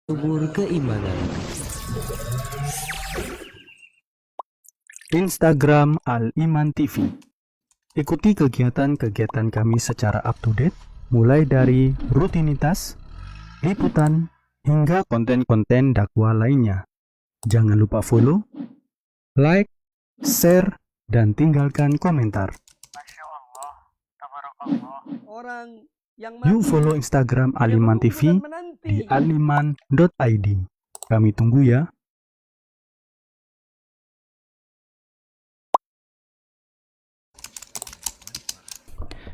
Kubur keimanan. Instagram Al-Iman TV. Ikuti kegiatan-kegiatan kami secara up-to-date, mulai dari rutinitas, liputan, hingga konten-konten dakwah lainnya. Jangan lupa follow, like, share, dan tinggalkan komentar. Masya Allah, tabarakallah. Orang yang Yuk follow Instagram Al-Iman TV di aliman.id. Kami tunggu ya.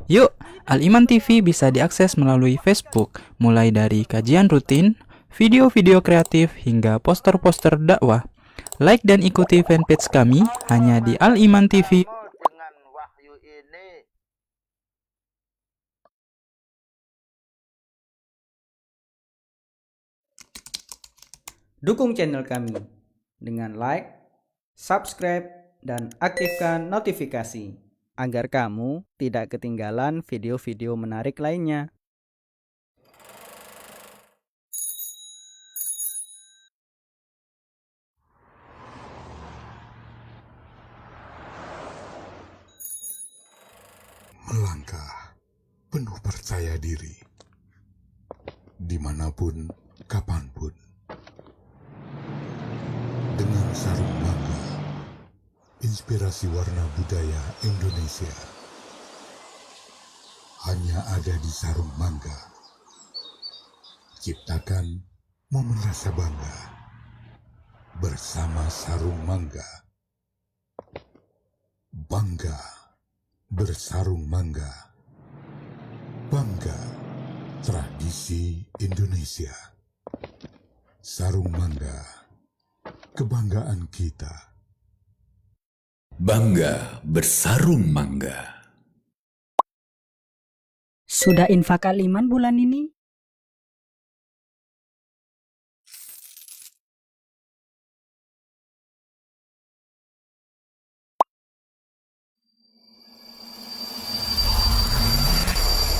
Yuk, Al-Iman TV bisa diakses melalui Facebook, mulai dari kajian rutin, video-video kreatif, hingga poster-poster dakwah. Like dan ikuti fanpage kami hanya di Al-Iman TV. dengan wahyu ini. Dukung channel kami dengan like, subscribe, dan aktifkan notifikasi agar kamu tidak ketinggalan video-video menarik lainnya. Melangkah penuh percaya diri, dimanapun, kapanpun, dengan sarung bangga, inspirasi warna budaya Indonesia hanya ada di Sarung Mangga. Ciptakan momen rasa bangga bersama Sarung Mangga. Bangga bersarung mangga. Bangga tradisi Indonesia. Sarung Mangga, kebanggaan kita. Bangga bersarung mangga. Sudah infak Al-Iman bulan ini?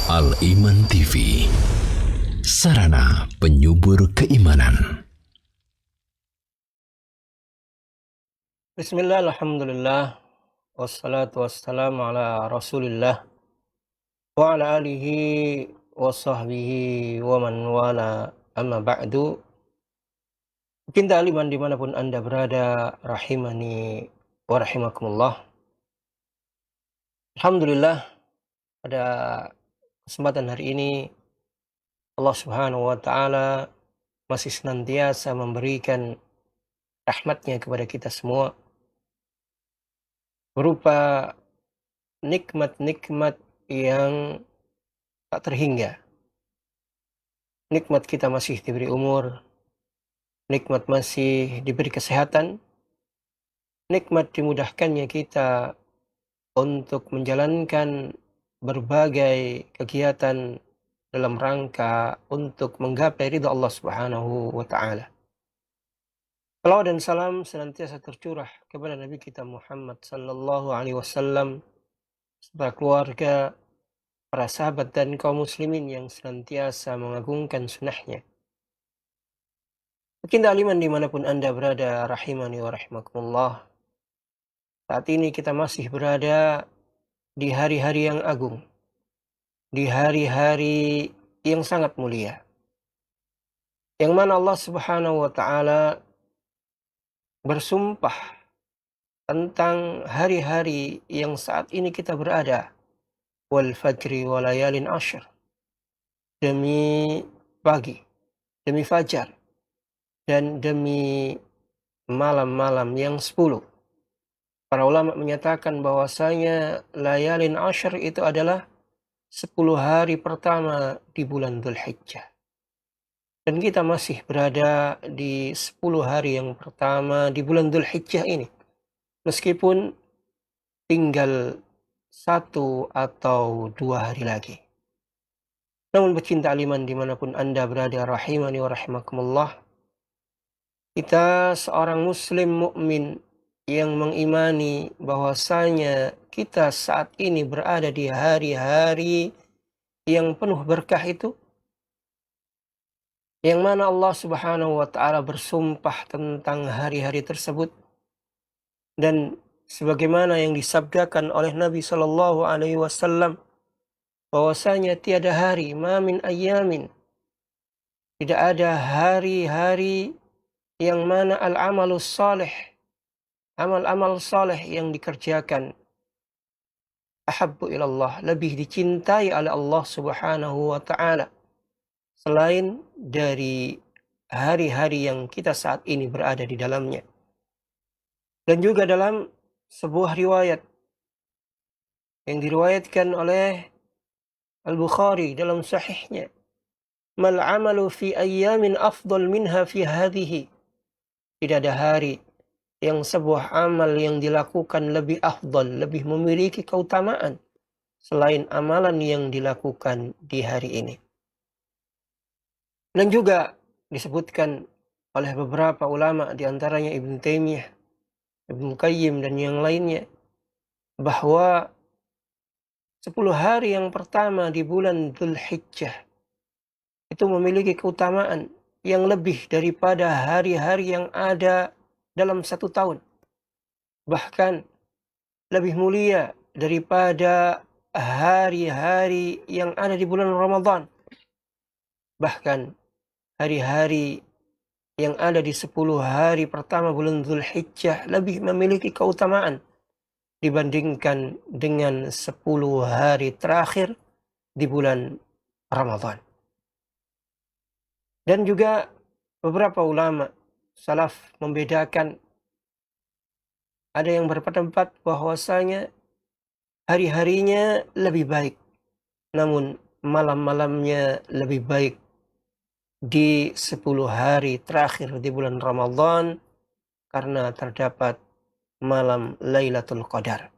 Al-Iman TV, sarana penyubur keimanan. Bismillah, alhamdulillah, wassalatu wassalamu ala rasulillah, wa ala alihi wa sahbihi wa man wala, amma ba'du. Cinta Al-Iman dimanapun Anda berada, rahimani wa rahimakumullah. Alhamdulillah, pada kesempatan hari ini Allah Subhanahu wa Ta'ala masih senantiasa memberikan rahmatnya kepada kita semua berupa nikmat-nikmat yang tak terhingga. Nikmat kita masih diberi umur, nikmat masih diberi kesehatan, nikmat dimudahkannya kita untuk menjalankan berbagai kegiatan dalam rangka untuk menggapai ridha Allah Subhanahu wa Ta'ala. Salawat dan salam senantiasa tercurah kepada Nabi kita Muhammad sallallahu alaihi wasallam, serta keluarga, para sahabat dan kaum muslimin yang senantiasa mengagungkan sunnahnya. Baginda Al-Iman dimanapun Anda berada, rahimani wa rahimakumullah. Saat ini kita masih berada di hari-hari yang agung, di hari-hari yang sangat mulia, yang mana Allah Subhanahu wa Ta'ala bersumpah tentang hari-hari yang saat ini kita berada. Wal fajri wa layalin ashr, demi pagi, demi fajar, dan demi malam-malam yang 10. Para ulama menyatakan bahwasanya layalin ashr itu adalah 10 hari pertama di bulan Dzulhijjah. Dan kita masih berada di 10 hari yang pertama di bulan Dzulhijjah ini. Meskipun tinggal 1 atau 2 hari lagi. Namun pecinta Al-Iman dimanapun Anda berada, rahimani wa rahimakumullah, kita seorang muslim mukmin yang mengimani bahwasanya kita saat ini berada di hari-hari yang penuh berkah itu, yang mana Allah Subhanahu wa taala bersumpah tentang hari-hari tersebut, dan sebagaimana yang disabdakan oleh Nabi Shallallahu alaihi wasallam bahwasanya tiada hari, ma min ayyamin, tidak ada hari-hari yang mana al-amalus salih, amal-amal saleh yang dikerjakan, ahabbu ilallah, lebih dicintai oleh Allah Subhanahu wa taala selain dari hari-hari yang kita saat ini berada di dalamnya. Dan juga dalam sebuah riwayat yang diriwayatkan oleh Al-Bukhari dalam sahihnya, mal amalu fi ayyamin afdal minha fi hadhihi, tidak ada hari yang sebuah amal yang dilakukan lebih afdal, lebih memiliki keutamaan selain amalan yang dilakukan di hari ini. Dan juga disebutkan oleh beberapa ulama, di antaranya Ibn Taimiyah, Ibn Qayyim dan yang lainnya, bahwa 10 hari yang pertama di bulan Dzulhijjah itu memiliki keutamaan yang lebih daripada hari-hari yang ada dalam 1 tahun. Bahkan lebih mulia daripada hari-hari yang ada di bulan Ramadan. Bahkan hari-hari yang ada di 10 hari pertama bulan Dzulhijjah lebih memiliki keutamaan dibandingkan dengan 10 hari terakhir di bulan Ramadan. Dan juga beberapa ulama salaf membedakan, ada yang berpendapat bahwasanya hari-harinya lebih baik, namun malam-malamnya lebih baik di 10 hari terakhir di bulan Ramadan karena terdapat malam Lailatul Qadar.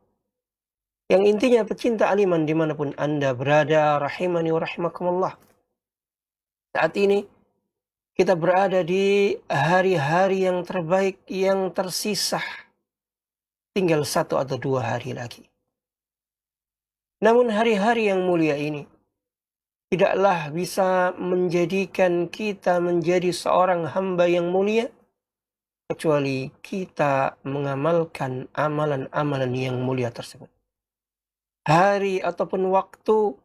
Yang intinya pecinta aliman dimanapun Anda berada, rahimani wa rahimakumullah, saat ini kita berada di hari-hari yang terbaik yang tersisa. Tinggal 1 atau 2 hari lagi. Namun hari-hari yang mulia ini tidaklah bisa menjadikan kita menjadi seorang hamba yang mulia kecuali kita mengamalkan amalan-amalan yang mulia tersebut. Hari ataupun waktu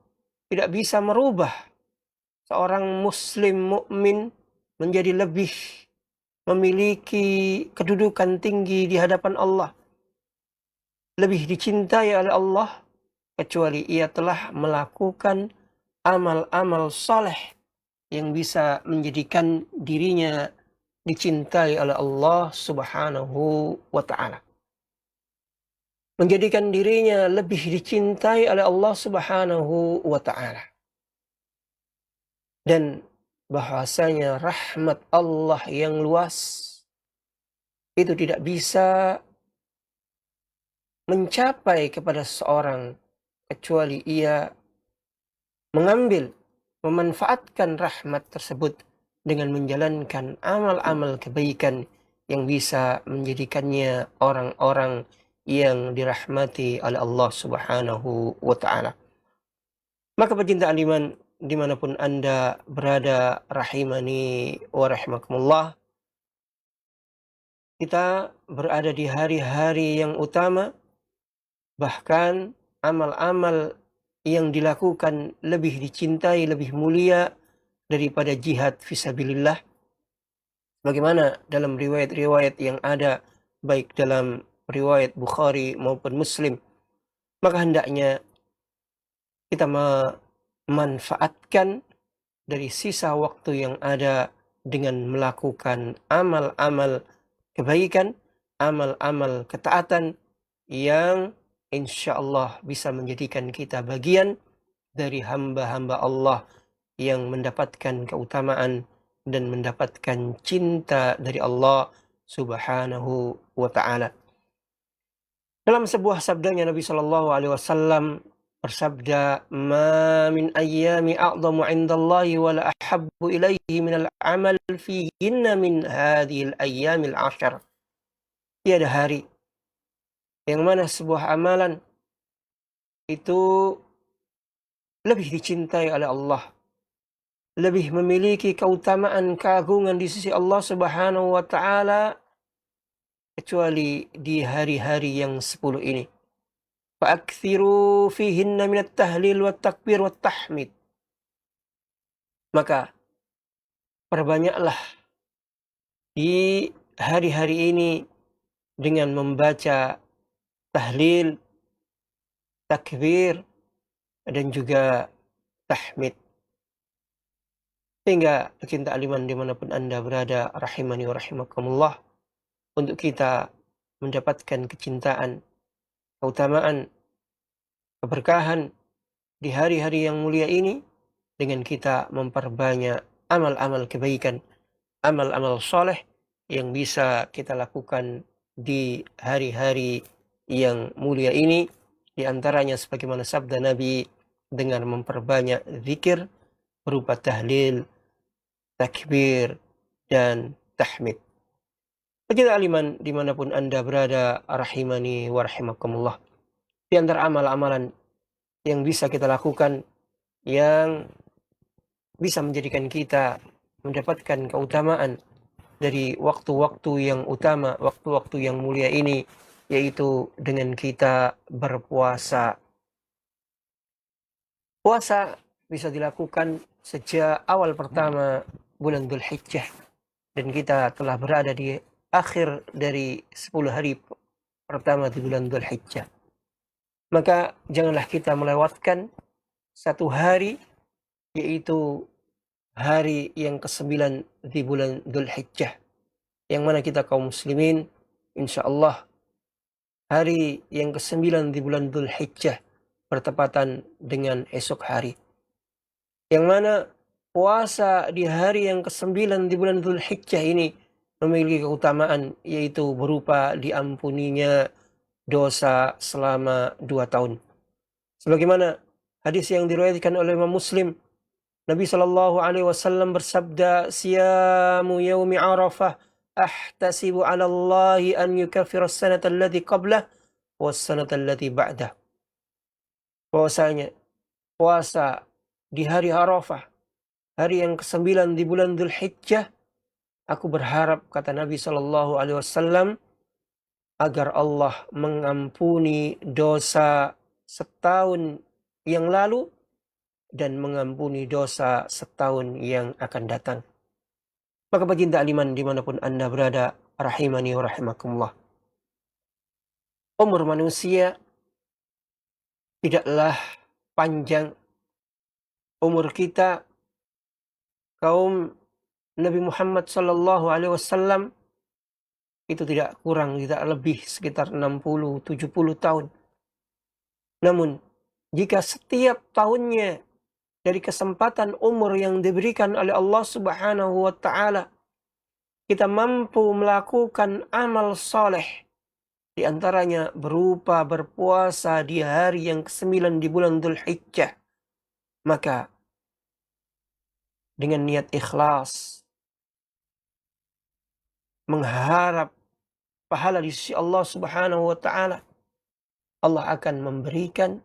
tidak bisa merubah seorang muslim mukmin menjadi lebih memiliki kedudukan tinggi di hadapan Allah, lebih dicintai oleh Allah, kecuali ia telah melakukan amal-amal saleh yang bisa menjadikan dirinya dicintai oleh Allah Subhanahu wa ta'ala. Menjadikan dirinya lebih dicintai oleh Allah Subhanahu wa ta'ala. Dan bahwasanya rahmat Allah yang luas itu tidak bisa mencapai kepada seorang kecuali ia mengambil, memanfaatkan rahmat tersebut dengan menjalankan amal-amal kebaikan yang bisa menjadikannya orang-orang yang dirahmati oleh Allah Subhanahu wa ta'ala. Maka pecinta iman dimanapun Anda berada, rahimani wa rahimakumullah, kita berada di hari-hari yang utama, bahkan amal-amal yang dilakukan lebih dicintai, lebih mulia daripada jihad fisabilillah. Bagaimana dalam riwayat-riwayat yang ada, baik dalam riwayat Bukhari maupun Muslim, maka hendaknya kita memanfaatkan dari sisa waktu yang ada dengan melakukan amal-amal kebaikan, amal-amal ketaatan yang insya Allah bisa menjadikan kita bagian dari hamba-hamba Allah yang mendapatkan keutamaan dan mendapatkan cinta dari Allah Subhanahu wa ta'ala. Dalam sebuah sabdanya Nabi SAW bersabda, "Ma min ayyami a'zamu 'indallahi wa la ahabbu ilaihi minal amal fihinna min hadhil ayyamil 'ashar." Tiada hari yang mana sebuah amalan itu lebih dicintai oleh Allah lebih memiliki keutamaan keagungan di sisi Allah Subhanahu wa taala kecuali di hari-hari yang 10 ini. Fa'akthiru fihinna minat tahlil wat takbir wat tahmid. Maka perbanyaklah di hari-hari ini dengan membaca tahlil, takbir, dan juga tahmid. Sehingga pecinta aliman dimanapun Anda berada, rahimani wa rahimakumullah, untuk kita mendapatkan kecintaan, keutamaan, keberkahan di hari-hari yang mulia ini dengan kita memperbanyak amal-amal kebaikan, amal-amal soleh yang bisa kita lakukan di hari-hari yang mulia ini. Di antaranya sebagaimana sabda Nabi, dengan memperbanyak zikir berupa tahlil, takbir, dan tahmid. Pecinta aliman dimanapun Anda berada, rahimani wa rahimakumullah, di antara amal-amalan yang bisa kita lakukan yang bisa menjadikan kita mendapatkan keutamaan dari waktu-waktu yang utama, waktu-waktu yang mulia ini, yaitu dengan kita berpuasa. Puasa bisa dilakukan sejak awal pertama bulan Dzulhijjah, dan kita telah berada di akhir dari 10 hari pertama di bulan Dzulhijjah. Maka janganlah kita melewatkan satu hari, yaitu hari yang ke-9 di bulan Dzulhijjah, yang mana kita kaum muslimin insyaallah hari yang ke-9 di bulan Dzulhijjah bertepatan dengan esok hari, yang mana puasa di hari yang ke-9 di bulan Dzulhijjah ini memiliki keutamaan, yaitu berupa diampuninya dosa selama 2 tahun. Sebagaimana hadis yang diriwayatkan oleh Imam Muslim, Nabi SAW bersabda, "Siyamu yaumi Arafah ahtasibu 'ala Allahi an yukaffira as-sanata allati qablah was-sanata allati ba'dah." Bahwasanya puasa di hari Arafah, hari yang ke-9 di bulan Dzulhijjah, aku berharap, kata Nabi SAW, agar Allah mengampuni dosa setahun yang lalu dan mengampuni dosa setahun yang akan datang. Maka baginda aliman dimanapun Anda berada, rahimani wa rahimakumullah, umur manusia tidaklah panjang. Umur kita kaum Nabi Muhammad SAW itu tidak kurang, tidak lebih, sekitar 60-70 tahun. Namun jika setiap tahunnya dari kesempatan umur yang diberikan oleh Allah Subhanahu wa taala kita mampu melakukan amal soleh, di antaranya berupa berpuasa di hari yang ke-9 di bulan Dzulhijjah, maka dengan niat ikhlas mengharap pahala di sisi Allah Subhanahu wa taala, Allah akan memberikan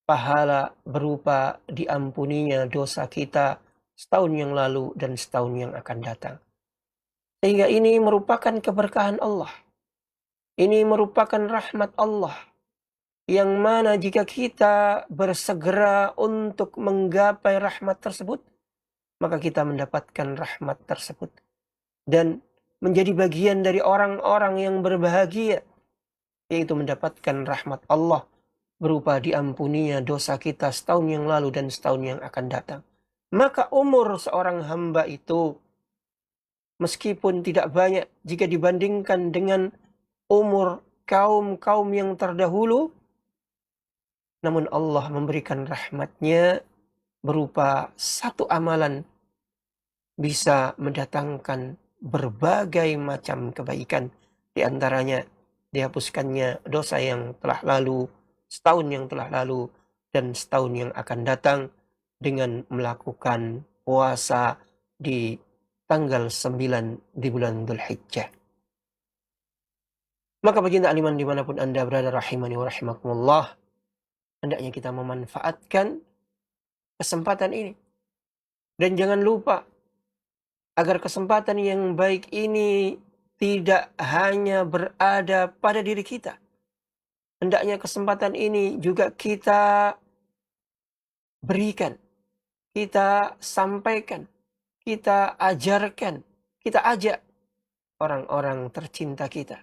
pahala berupa diampuninya dosa kita setahun yang lalu dan setahun yang akan datang. Sehingga ini merupakan keberkahan Allah. Ini merupakan rahmat Allah, yang mana jika kita bersegera untuk menggapai rahmat tersebut, maka kita mendapatkan rahmat tersebut dan menjadi bagian dari orang-orang yang berbahagia, yaitu mendapatkan rahmat Allah berupa diampuninya dosa kita setahun yang lalu dan setahun yang akan datang. Maka umur seorang hamba itu meskipun tidak banyak jika dibandingkan dengan umur kaum-kaum yang terdahulu, namun Allah memberikan rahmatnya berupa satu amalan bisa mendatangkan berbagai macam kebaikan. Di antaranya dihapuskannya dosa yang telah lalu, setahun yang telah lalu, dan setahun yang akan datang dengan melakukan puasa di tanggal 9 di bulan Dzulhijjah. Maka baginda aliman dimanapun Anda berada, rahimani wa rahimakumullah, hendaknya kita memanfaatkan kesempatan ini Dan jangan lupa agar kesempatan yang baik ini tidak hanya berada pada diri kita. Hendaknya kesempatan ini juga kita berikan, kita sampaikan, kita ajarkan, kita ajak orang-orang tercinta kita,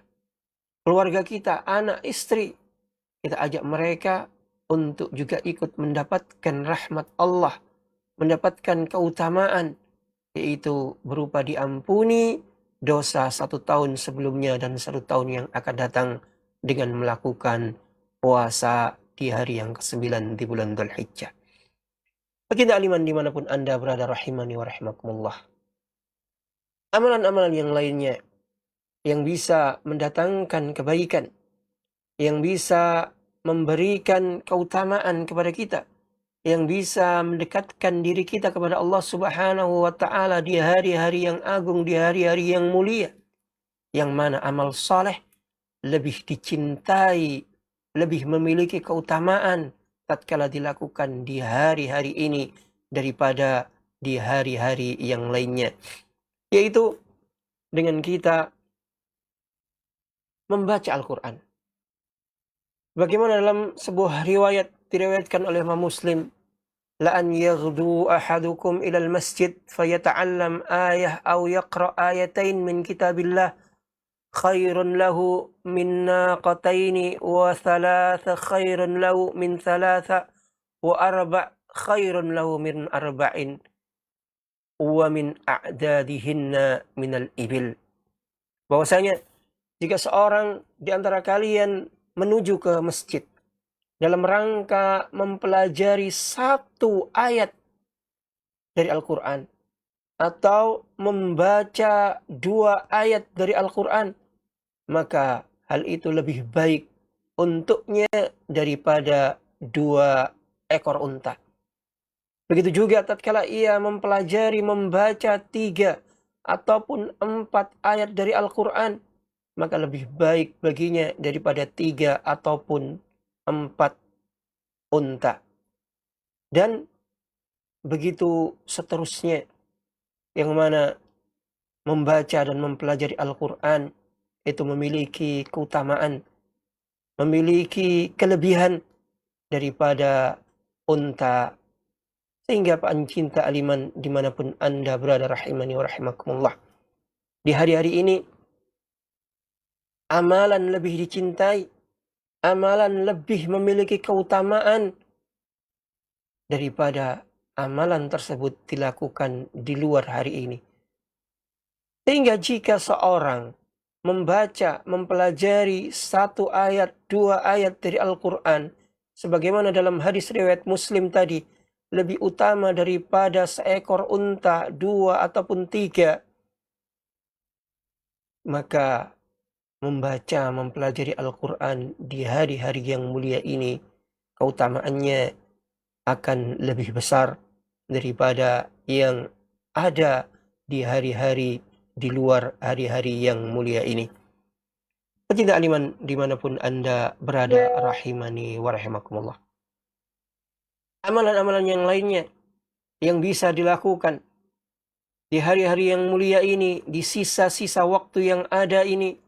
keluarga kita, anak, istri. Kita ajak mereka untuk juga ikut mendapatkan rahmat Allah, mendapatkan keutamaan, yaitu berupa diampuni dosa 1 tahun sebelumnya dan 1 tahun yang akan datang dengan melakukan puasa di hari yang ke-9 di bulan Dzulhijjah. Baginda aliman dimanapun Anda berada, rahimani wa rahimakumullah. Amalan-amalan yang lainnya yang bisa mendatangkan kebaikan, yang bisa memberikan keutamaan kepada kita, yang bisa mendekatkan diri kita kepada Allah Subhanahu wa Ta'ala di hari-hari yang agung, di hari-hari yang mulia, yang mana amal saleh lebih dicintai, lebih memiliki keutamaan tatkala dilakukan di hari-hari ini daripada di hari-hari yang lainnya, yaitu dengan kita membaca Al-Quran. Bagaimana dalam sebuah riwayat diriwayatkan oleh Imam Muslim, لأن يغدو أحدكم إلى المسجد فيتعلم آية أو يقرأ آيتين من كتاب الله خير له من ناقتين وثلاث خير له من ثلاثة وأربع خير له من أربع ومن أعدادهن من الإبل. Bahwasanya jika seorang di antara kalian menuju ke masjid dalam rangka mempelajari 1 ayat dari Al-Quran atau membaca 2 ayat dari Al-Quran, maka hal itu lebih baik untuknya daripada 2 ekor unta. Begitu juga tatkala ia mempelajari, membaca 3 ataupun 4 ayat dari Al-Quran, maka lebih baik baginya daripada 3 ataupun 4 unta. Dan begitu seterusnya, yang mana membaca dan mempelajari Al-Quran itu memiliki keutamaan, memiliki kelebihan daripada unta. Sehingga pencinta aliman dimanapun Anda berada, rahimani wa rahimakumullah, di hari-hari ini amalan lebih dicintai, amalan lebih memiliki keutamaan daripada amalan tersebut dilakukan di luar hari ini. Sehingga jika seorang membaca, mempelajari 1 ayat, 2 ayat dari Al-Quran, sebagaimana dalam hadis riwayat Muslim tadi, lebih utama daripada seekor unta, 2 ataupun 3, maka membaca, mempelajari Al-Quran di hari-hari yang mulia ini, keutamaannya akan lebih besar daripada yang ada di hari-hari di luar hari-hari yang mulia ini. Pecinta aliman dimanapun Anda berada, rahimani wa rahimakumullah. Amalan-amalan yang lainnya yang bisa dilakukan di hari-hari yang mulia ini, di sisa-sisa waktu yang ada ini,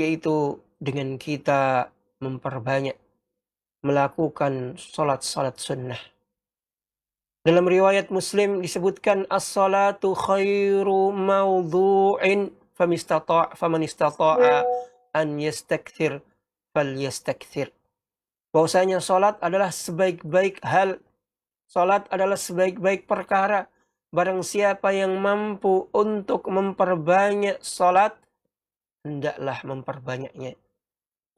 yaitu dengan kita memperbanyak melakukan salat-salat sunnah. Dalam riwayat Muslim disebutkan as-salatu khairu mawdu'in faman istata'a an yastakthir falyastakthir. Bahwasanya salat adalah sebaik-baik hal, salat adalah sebaik-baik perkara. Barang siapa yang mampu untuk memperbanyak salat, hendaklah memperbanyaknya,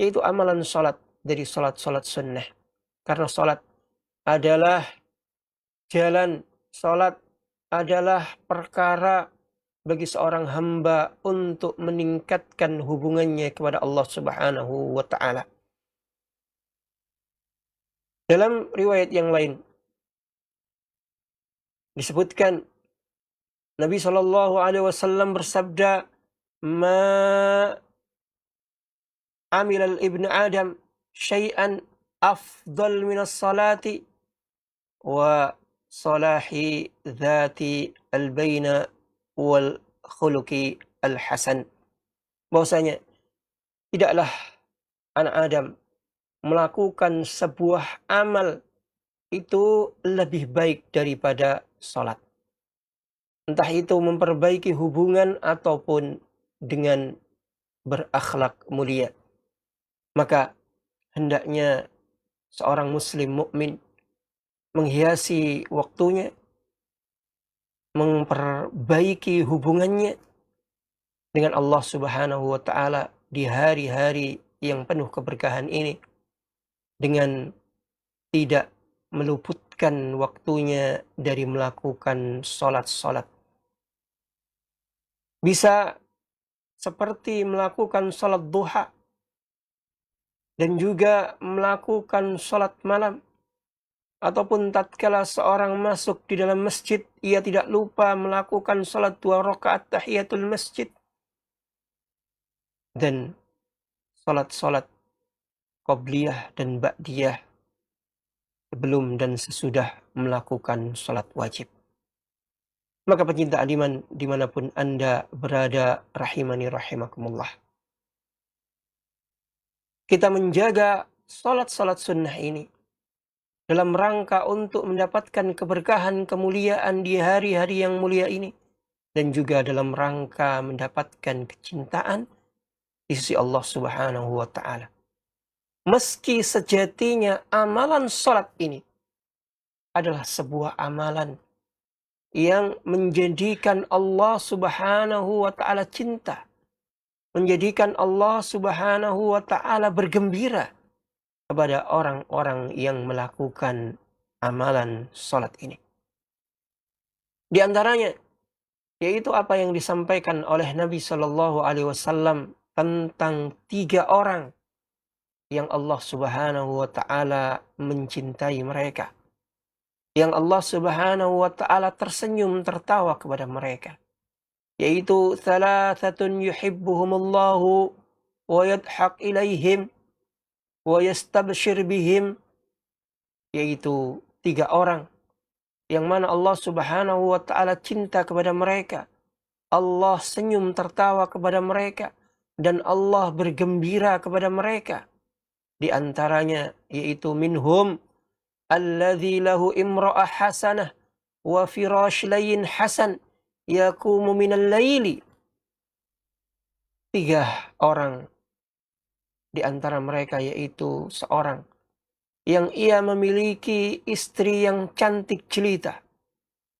yaitu amalan salat dari salat-salat sunnah. Karena salat adalah jalan, salat adalah perkara bagi seorang hamba untuk meningkatkan hubungannya kepada Allah Subhanahu wa Ta'ala. Dalam riwayat yang lain disebutkan Nabi SAW bersabda, Ma amilal ibnu Adam syai'an afdal minas salati wa salahi dhati al-baina wal khuluqi al-hasan. Bahwasanya tidaklah anak Adam melakukan sebuah amal itu lebih baik daripada salat. Entah itu memperbaiki hubungan ataupun dengan berakhlak mulia. Maka hendaknya seorang muslim mukmin menghiasi waktunya, memperbaiki hubungannya dengan Allah Subhanahu wa taala di hari-hari yang penuh keberkahan ini dengan tidak meluputkan waktunya dari melakukan salat-salat. Bisa seperti melakukan salat duha dan juga melakukan salat malam. Ataupun tatkala seorang masuk di dalam masjid, ia tidak lupa melakukan salat 2 rakaat tahiyatul masjid. Dan salat-salat qabliyah dan ba'diyah sebelum dan sesudah melakukan salat wajib. Maka pecinta iman dimanapun Anda berada, rahimani rahimakumullah, kita menjaga salat-salat sunnah ini dalam rangka untuk mendapatkan keberkahan kemuliaan di hari-hari yang mulia ini, dan juga dalam rangka mendapatkan kecintaan di sisi Allah Subhanahu wa taala. Meski sejatinya amalan salat ini adalah sebuah amalan yang menjadikan Allah Subhanahu wa taala cinta, menjadikan Allah Subhanahu wa taala bergembira kepada orang-orang yang melakukan amalan salat ini. Di antaranya yaitu apa yang disampaikan oleh Nabi Shallallahu alaihi wasallam tentang 3 orang yang Allah Subhanahu wa taala mencintai mereka, yang Allah Subhanahu wa taala tersenyum tertawa kepada mereka, yaitu thalathatun yuhibbuhumullahu wa yadhaq ilaihim wa yastabshir bihim, yaitu 3 orang yang mana Allah Subhanahu wa taala cinta kepada mereka, Allah senyum tertawa kepada mereka, dan Allah bergembira kepada mereka. Di antaranya yaitu minhum alladzi lahu imra'ah hasanah wa firash layyin hasan yaqumu minal laili. 3 orang di antara mereka yaitu seorang yang ia memiliki istri yang cantik jelita,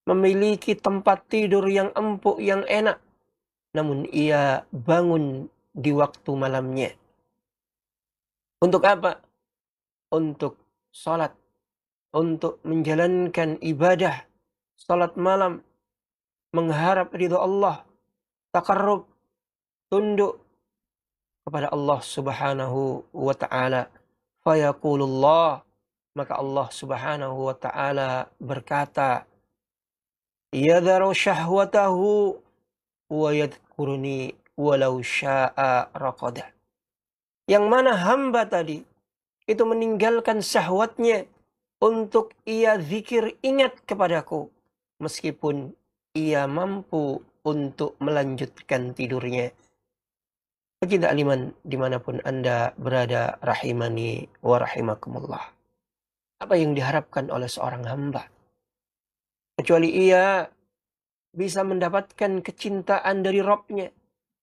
memiliki tempat tidur yang empuk yang enak, namun ia bangun di waktu malamnya. Untuk apa? Untuk salat, untuk menjalankan ibadah salat malam, mengharap ridha Allah, taqarrub, tunduk kepada Allah Subhanahu wa taala. Fayaqulullah, maka Allah Subhanahu wa taala berkata, yadharu syahwatahu wa yadhkuruni walau syaa raqadah. Yang mana hamba tadi itu meninggalkan syahwatnya untuk ia zikir ingat kepadaku, meskipun ia mampu untuk melanjutkan tidurnya. Pecinta iman dimanapun Anda berada, rahimani wa rahimakumullah. Apa yang diharapkan oleh seorang hamba? Kecuali ia bisa mendapatkan kecintaan dari Rabb-Nya,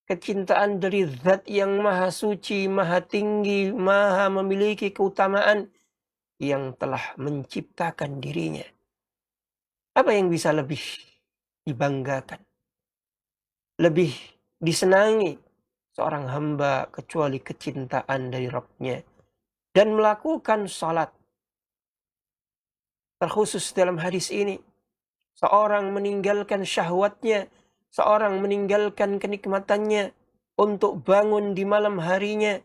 kecintaan dari zat yang maha suci, maha tinggi, maha memiliki keutamaan, yang telah menciptakan dirinya. Apa yang bisa lebih dibanggakan, lebih disenangi seorang hamba kecuali kecintaan dari Rabb-Nya, dan melakukan salat. Terkhusus dalam hadis ini, seorang meninggalkan syahwatnya, seorang meninggalkan kenikmatannya untuk bangun di malam harinya,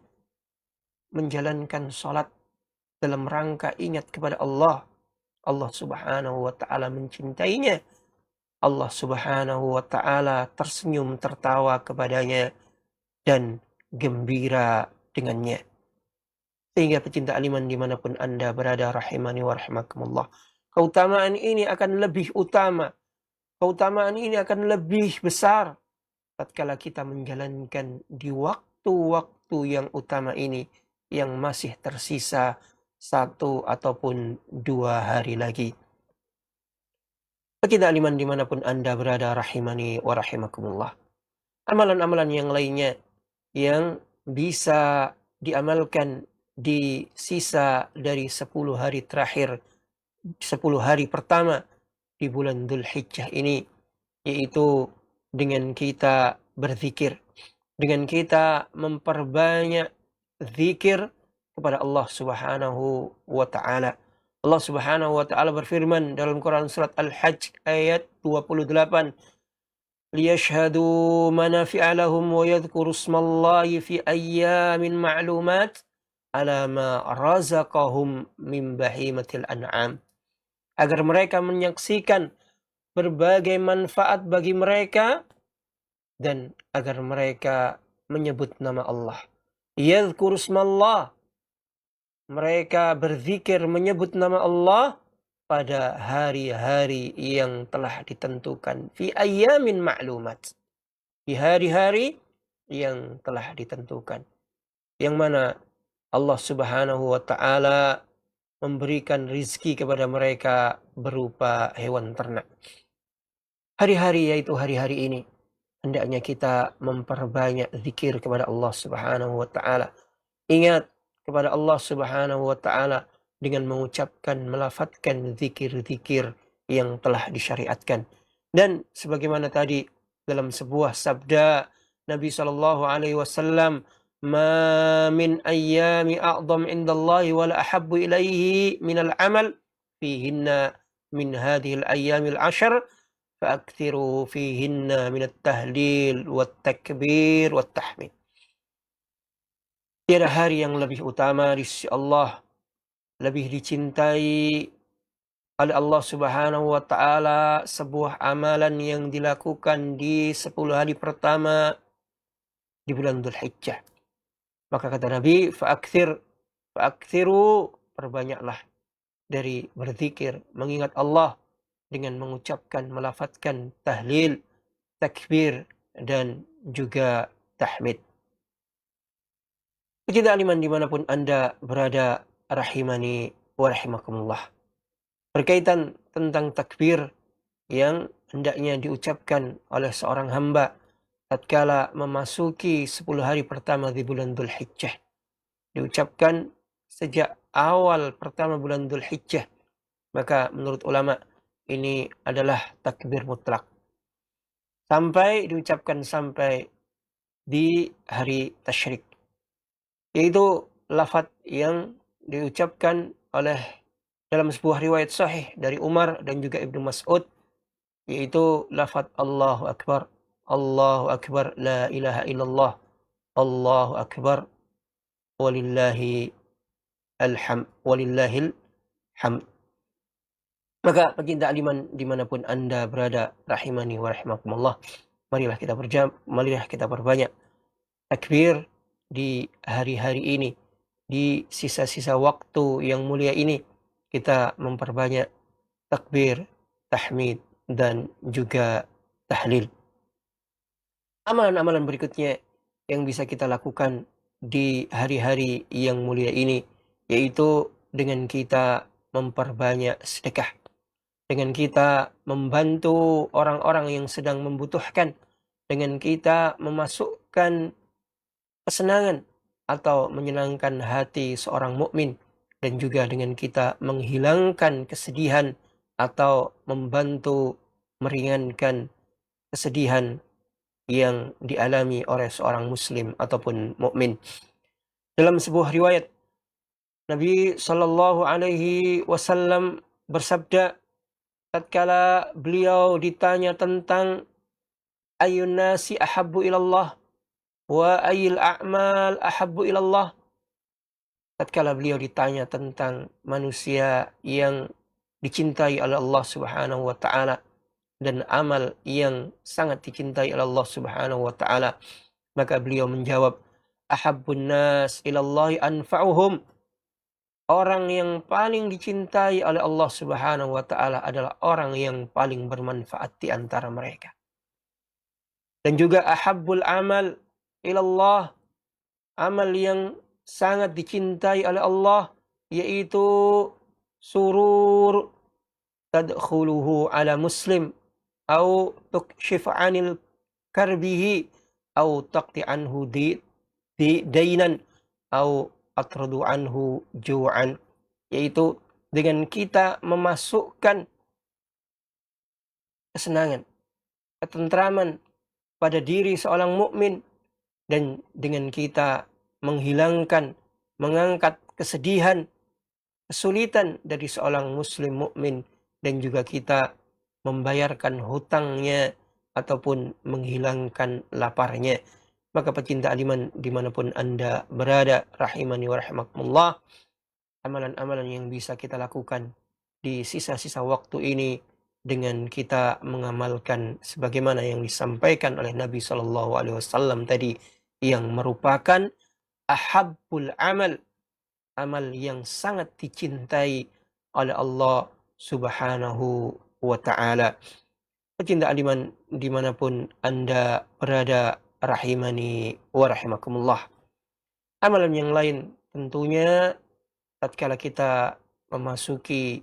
menjalankan salat dalam rangka ingat kepada Allah. Allah Subhanahu wa ta'ala mencintainya. Allah Subhanahu wa ta'ala tersenyum tertawa kepadanya dan gembira dengannya. Sehingga pecinta iman dimanapun Anda berada, rahimani wa rahimakumullah, keutamaan ini akan lebih utama, keutamaan ini akan lebih besar tatkala kita menjalankan di waktu-waktu yang utama ini yang masih tersisa 1 ataupun 2 hari lagi. Kita aliman dimanapun Anda berada, rahimani wa rahimakumullah. Amalan-amalan yang lainnya yang bisa diamalkan di sisa dari 10 hari terakhir, 10 hari pertama di bulan Dzulhijjah ini, yaitu dengan kita berzikir, dengan kita memperbanyak zikir kepada Allah Subhanahu wa Ta'ala. Allah Subhanahu wa Ta'ala berfirman dalam Quran surat Al-Hajj ayat 28, liyashhadu manafi'a lahum wa yadhkuru ismallahi fi ayyamin ma'lumat ala ma razaqahum min bahimatil an'am. Agar mereka menyaksikan berbagai manfaat bagi mereka dan agar mereka menyebut nama Allah. Yadhkuru ismallah, mereka berzikir menyebut nama Allah pada hari-hari yang telah ditentukan. Fi ayyamin ma'lumat. Di hari-hari yang telah ditentukan. Yang mana Allah Subhanahu wa Ta'ala memberikan rizki kepada mereka berupa hewan ternak. Hari-hari yaitu hari-hari ini hendaknya kita memperbanyak zikir kepada Allah Subhanahu wa Ta'ala. Ingat kepada Allah Subhanahu wa Ta'ala dengan mengucapkan, melafadzkan zikir-zikir yang telah disyariatkan. Dan sebagaimana tadi dalam sebuah sabda Nabi SAW, ma min ayyami a'zam indallahi wa la ahabbu ilaihi minal amal fihinna min hadhil ayyamil 'ashr fa'akthiru fihinna minat tahlil wat takbir wat tahmid. Tiada hari yang lebih utama di sisi Allah, lebih dicintai oleh Allah Subhanahu wa Ta'ala sebuah amalan yang dilakukan di 10 hari pertama di bulan Dzulhijjah. Maka kata Nabi, fa'akthiru, perbanyaklah dari berzikir, mengingat Allah dengan mengucapkan, melafadzkan tahlil, takbir, dan juga tahmid. Kita aliman dimanapun Anda berada, rahimani wa rahimakumullah. Berkaitan tentang takbir yang hendaknya diucapkan oleh seorang hamba tatkala memasuki 10 hari pertama di bulan Dzulhijjah. Diucapkan sejak awal pertama bulan Dzulhijjah. Maka menurut ulama ini adalah takbir mutlak. Sampai diucapkan sampai di hari tasyrik. Yaitu lafaz yang diucapkan oleh dalam sebuah riwayat sahih dari Umar dan juga Ibnu Mas'ud, yaitu lafaz Allahu Akbar, Allahu Akbar, la ilaha illallah, Allahu Akbar, walillahil hamd. Maka pecinta aliman dimanapun Anda berada, rahimani wa rahimakumullah, marilah kita perbanyak takbir di hari-hari ini, di sisa-sisa waktu yang mulia ini. Kita memperbanyak takbir, tahmid, dan juga tahlil. Amalan-amalan berikutnya yang bisa kita lakukan di hari-hari yang mulia ini, yaitu dengan kita memperbanyak sedekah, dengan kita membantu orang-orang yang sedang membutuhkan, dengan kita memasukkan kesenangan atau menyenangkan hati seorang mukmin, dan juga dengan kita menghilangkan kesedihan atau membantu meringankan kesedihan yang dialami oleh seorang muslim ataupun mukmin. Dalam sebuah riwayat, Nabi Shallallahu Alaihi Wasallam bersabda tatkala beliau ditanya tentang ayyun nasi ahabbu ilallah wa ayyil a'mal ahabbu ilallah. Tatkala beliau ditanya tentang manusia yang dicintai oleh Allah Subhanahu wa Ta'ala dan amal yang sangat dicintai oleh Allah Subhanahu wa Ta'ala, maka beliau menjawab, ahabbun nas ilallahi anfa'uhum. orang yang paling dicintai oleh Allah Subhanahu wa taala adalah orang yang paling bermanfaat di antara mereka. Dan juga ahabbul amal ilallah, amal yang sangat dicintai oleh Allah, yaitu surur tadkhuluhu ala muslim au tukshif anil karbihi au taqti anhu dainan au atradu anhu ju'an, yaitu dengan kita memasukkan kesenangan, ketentraman pada diri seorang mukmin, dan dengan kita menghilangkan, mengangkat kesedihan, kesulitan dari seorang muslim mukmin, dan juga kita membayarkan hutangnya ataupun menghilangkan laparnya. Maka pecinta aliman dimanapun Anda berada, rahimani wa rahimakumullah, amalan-amalan yang bisa kita lakukan di sisa-sisa waktu ini dengan kita mengamalkan sebagaimana yang disampaikan oleh Nabi SAW tadi, yang merupakan ahabbul amal, amal yang sangat dicintai oleh Allah Subhanahu wa ta'ala. Pecinta aliman dimanapun Anda berada, rahimani wa rahimakumullah. Amalan yang lain tentunya tatkala kita memasuki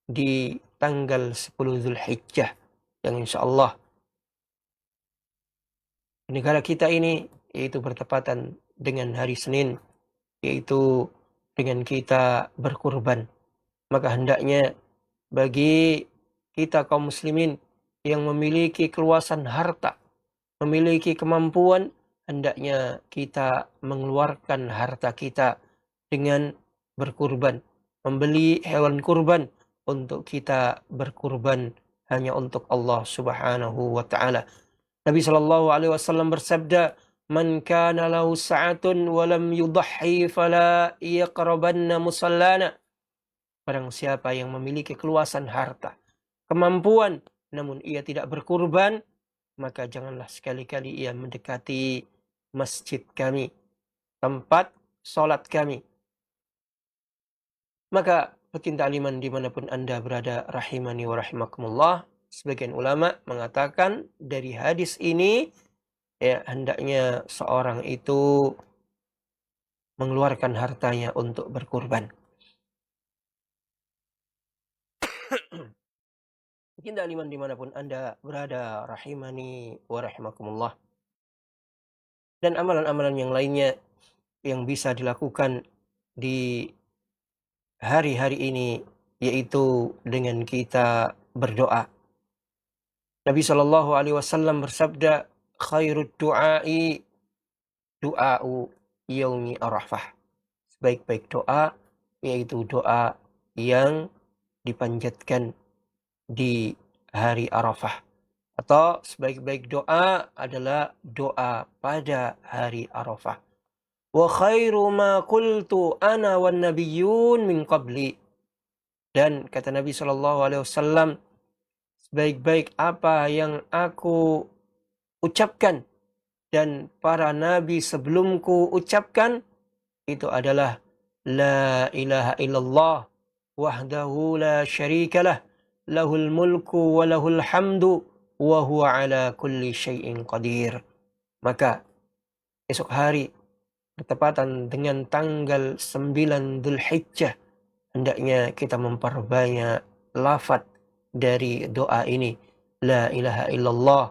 di tanggal 10 Zulhijjah, yang insya Allah di negara kita ini yaitu bertepatan dengan hari Senin, yaitu dengan kita berkurban. Maka hendaknya bagi kita kaum muslimin yang memiliki keluasan harta, memiliki kemampuan, hendaknya kita mengeluarkan harta kita dengan berkurban, membeli hewan kurban untuk kita berkurban hanya untuk Allah Subhanahu wa ta'ala. Nabi SAW bersabda, "Man kana lahu sa'atun wa lam yudahhi fala yaqrabanna musallana." Barang siapa yang memiliki keluasan harta, kemampuan, namun ia tidak berkurban, maka janganlah sekali-kali ia mendekati masjid kami, tempat sholat kami. Maka pecinta aliman dimanapun Anda berada, rahimani wa rahimakumullah, sebagian ulama mengatakan dari hadis ini, ya, hendaknya seorang itu mengeluarkan hartanya untuk berkurban. Pecinta aliman dimanapun Anda berada, rahimani wa rahimakumullah. Dan amalan-amalan yang lainnya yang bisa dilakukan di hari-hari ini, yaitu dengan kita berdoa. Nabi SAW bersabda, "Khairud du'ai du'a'u yaumi Arafah." Sebaik-baik doa yaitu doa yang dipanjatkan di hari Arafah, atau sebaik-baik doa adalah doa pada hari Arafah. Wa khairu ma qultu ana wan nabiyyun min qabli. Dan kata Nabi SAW, sebaik-baik apa yang aku ucapkan dan para nabi sebelumku ucapkan, itu adalah la ilaha illallah wahdahu la syarikalah, lahul mulku wa lahul hamdu wa huwa ala kulli syai'in qadir. Maka esok hari bertepatan dengan tanggal 9 Dzulhijjah, hendaknya kita memperbanyak lafaz dari doa ini, la ilaha illallah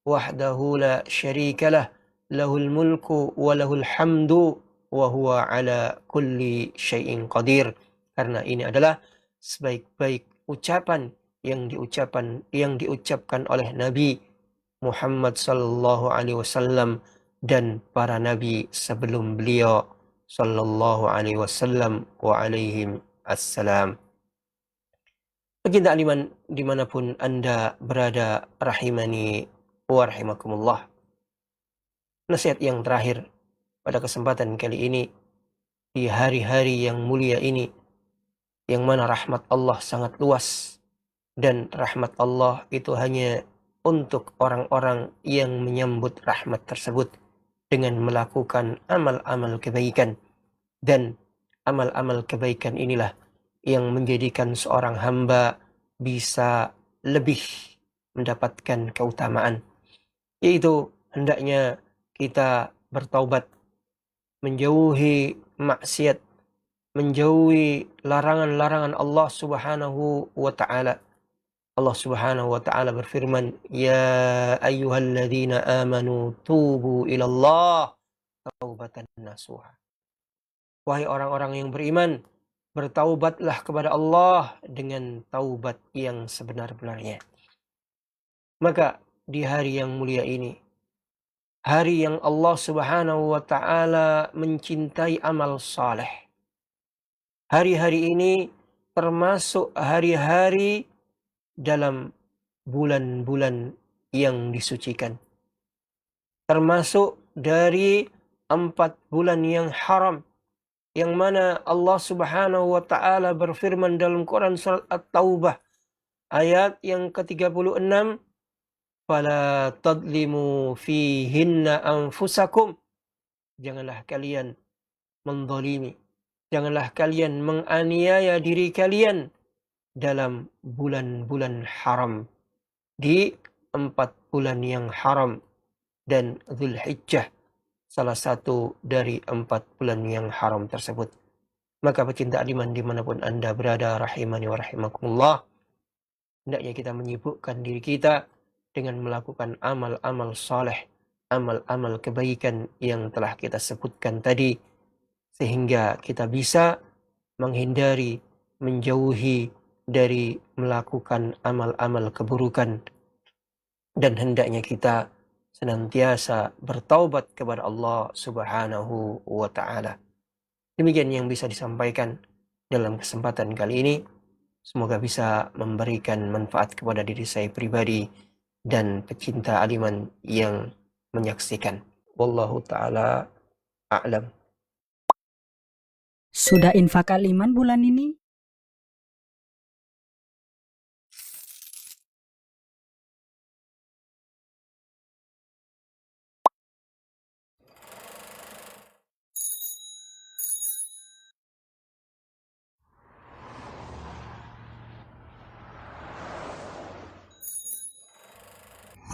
wahdahu la syarikalah, lahul mulku wa lahul hamdu wa huwa ala kulli syai'in qadir. Karena ini adalah sebaik-baik ucapan yang diucapkan oleh Nabi Muhammad sallallahu alaihi wasallam dan para nabi sebelum beliau sallallahu alaihi wasallam wa alaihim assalam. Pecinta aliman dimanapun Anda berada, rahimani wa rahimakumullah. Nasihat yang terakhir pada kesempatan kali ini, di hari-hari yang mulia ini, yang mana rahmat Allah sangat luas, dan rahmat Allah itu hanya untuk orang-orang yang menyambut rahmat tersebut dengan melakukan amal-amal kebaikan. Dan amal-amal kebaikan inilah yang menjadikan seorang hamba bisa lebih mendapatkan keutamaan, yaitu hendaknya kita bertaubat, menjauhi maksiat, menjauhi larangan-larangan Allah Subhanahu wa Ta'ala. Allah Subhanahu wa Ta'ala berfirman, "Ya ayyuhalladzina amanu tubu ilallah taubatan nasuha." Wahai orang-orang yang beriman, bertaubatlah kepada Allah dengan taubat yang sebenar-benarnya. Maka di hari yang mulia ini, hari yang Allah Subhanahu wa Ta'ala mencintai amal saleh, hari-hari ini termasuk hari-hari dalam bulan-bulan yang disucikan, termasuk dari 4 bulan yang haram, yang mana Allah Subhanahu wa Ta'ala berfirman dalam Quran surat At-Taubah ayat yang ke-36, "Fala tadlimu fihinna anfusakum." Janganlah kalian menzalimi, janganlah kalian menganiaya diri kalian dalam bulan-bulan haram, di 4 bulan yang haram, dan Dzulhijjah salah satu dari 4 bulan yang haram tersebut. Maka pecinta iman dimanapun Anda berada, rahimani wa rahimakumullah, hendaknya kita menyibukkan diri kita dengan melakukan amal-amal saleh, amal-amal kebaikan yang telah kita sebutkan tadi, sehingga kita bisa menghindari, menjauhi dari melakukan amal-amal keburukan, dan hendaknya kita senantiasa bertaubat kepada Allah Subhanahu wa Ta'ala. Demikian yang bisa disampaikan dalam kesempatan kali ini. Semoga bisa memberikan manfaat kepada diri saya pribadi dan pecinta aliman yang menyaksikan. Wallahu ta'ala a'lam. Sudah infak aliman bulan ini?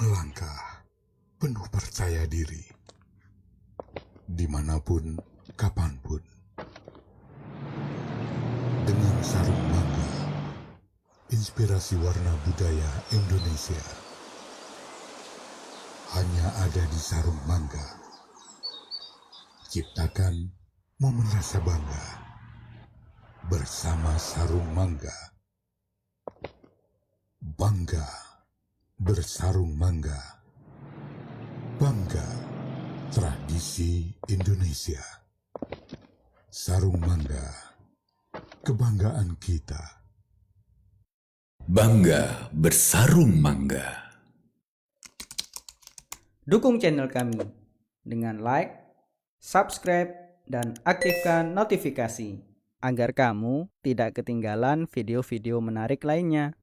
Melangkah penuh percaya diri, dimanapun, kapanpun, dengan sarung mangga, inspirasi warna budaya Indonesia. Hanya ada di sarung mangga. Ciptakan momen rasa bangga bersama sarung mangga. Bangga bersarung mangga. Bangga tradisi Indonesia. Sarung mangga, kebanggaan kita. Bangga bersarung mangga. Dukung channel kami dengan like, subscribe, dan aktifkan notifikasi agar kamu tidak ketinggalan video-video menarik lainnya.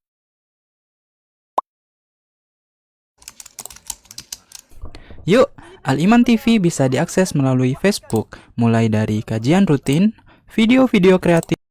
Yuk, Al-Iman TV bisa diakses melalui Facebook, mulai dari kajian rutin, video-video kreatif,